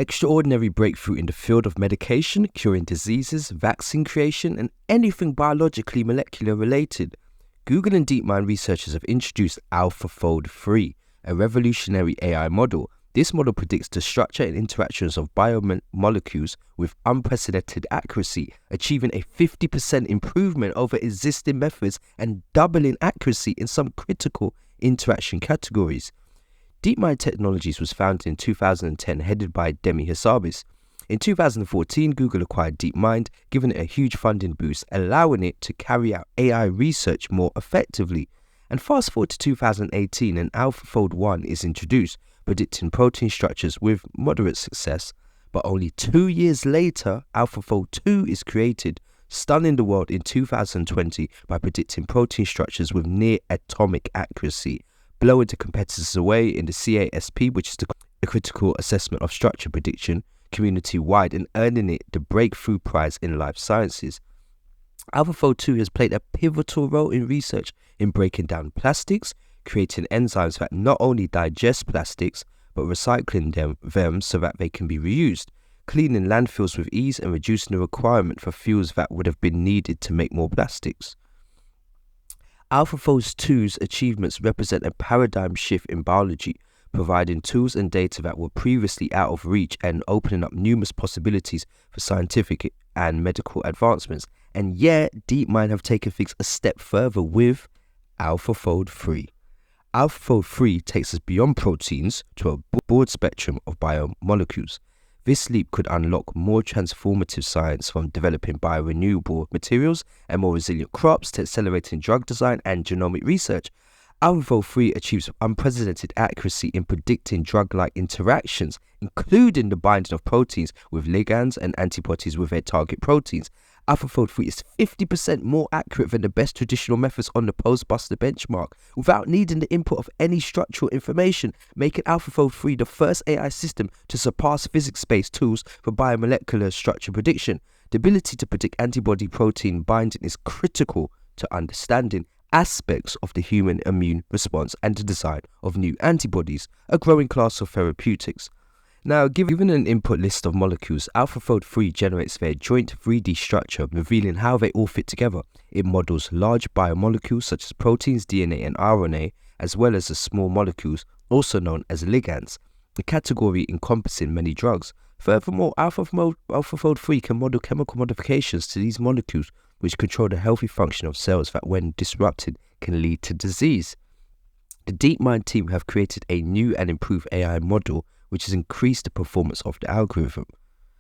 extraordinary breakthrough in the field of medication, curing diseases, vaccine creation, and anything biologically molecular related. Google and Deepmind researchers have introduced AlphaFold 3, a revolutionary AI model. This model predicts the structure and interactions of biomolecules with unprecedented accuracy, achieving a 50% improvement over existing methods and doubling accuracy in some critical interaction categories. Deepmind Technologies was founded in 2010, headed by Demi Hassabis. In 2014, Google acquired Deepmind, giving it a huge funding boost, allowing it to carry out AI research more effectively. And fast forward to 2018, and AlphaFold 1 is introduced, predicting protein structures with moderate success. But only 2 years later, AlphaFold 2 is created, stunning the world in 2020 by predicting protein structures with near atomic accuracy, blowing the competitors away in the CASP, which is the critical assessment of structure prediction, community-wide, and earning it the Breakthrough Prize in Life Sciences. AlphaFold 2 has played a pivotal role in research in breaking down plastics, creating enzymes that not only digest plastics, but recycling them so that they can be reused, cleaning landfills with ease and reducing the requirement for fuels that would have been needed to make more plastics. AlphaFold 2's achievements represent a paradigm shift in biology, providing tools and data that were previously out of reach and opening up numerous possibilities for scientific and medical advancements. And yet, Deepmind have taken things a step further with AlphaFold 3. AlphaFold 3 takes us beyond proteins to a broad spectrum of biomolecules. This leap could unlock more transformative science, from developing biorenewable materials and more resilient crops to accelerating drug design and genomic research. AlphaFold 3 achieves unprecedented accuracy in predicting drug-like interactions, including the binding of proteins with ligands and antibodies with their target proteins. AlphaFold 3 is 50% more accurate than the best traditional methods on the post-Buster benchmark, without needing the input of any structural information, making AlphaFold 3 the first AI system to surpass physics-based tools for biomolecular structure prediction. The ability to predict antibody-protein binding is critical to understanding aspects of the human immune response and the design of new antibodies, a growing class of therapeutics. Now, given an input list of molecules, AlphaFold 3 generates their joint 3D structure, revealing how they all fit together. It models large biomolecules such as proteins, DNA, and RNA, as well as the small molecules, also known as ligands, a category encompassing many drugs. Furthermore, AlphaFold 3 can model chemical modifications to these molecules, which control the healthy function of cells that, when disrupted, can lead to disease. The Deepmind team have created a new and improved AI model, which has increased the performance of the algorithm.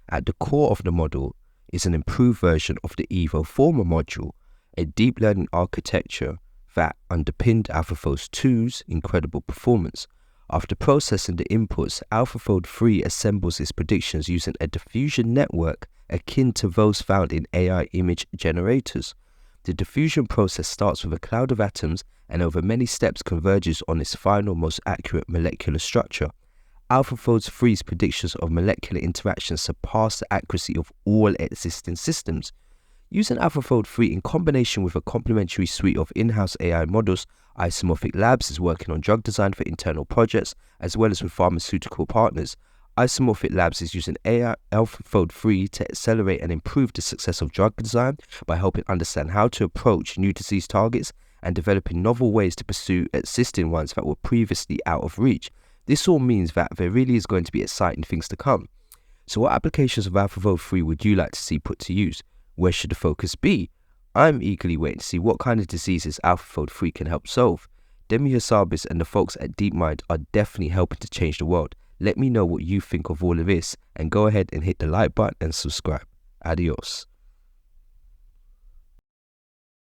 At the core of the model is an improved version of the EvoFormer module, a deep learning architecture that underpinned AlphaFold 2's incredible performance. After processing the inputs, AlphaFold 3 assembles its predictions using a diffusion network akin to those found in AI image generators. The diffusion process starts with a cloud of atoms and over many steps converges on its final, most accurate molecular structure. AlphaFold 3's predictions of molecular interactions surpass the accuracy of all existing systems. Using AlphaFold 3 in combination with a complementary suite of in-house AI models, Isomorphic Labs is working on drug design for internal projects, as well as with pharmaceutical partners. Isomorphic Labs is using AI AlphaFold 3 to accelerate and improve the success of drug design by helping understand how to approach new disease targets and developing novel ways to pursue existing ones that were previously out of reach. This all means that there really is going to be exciting things to come. So what applications of AlphaFold 3 would you like to see put to use? Where should the focus be? I'm eagerly waiting to see what kind of diseases AlphaFold 3 can help solve. Demi Hassabis and the folks at Deepmind are definitely helping to change the world. Let me know what you think of all of this, and go ahead and hit the like button and subscribe. Adios.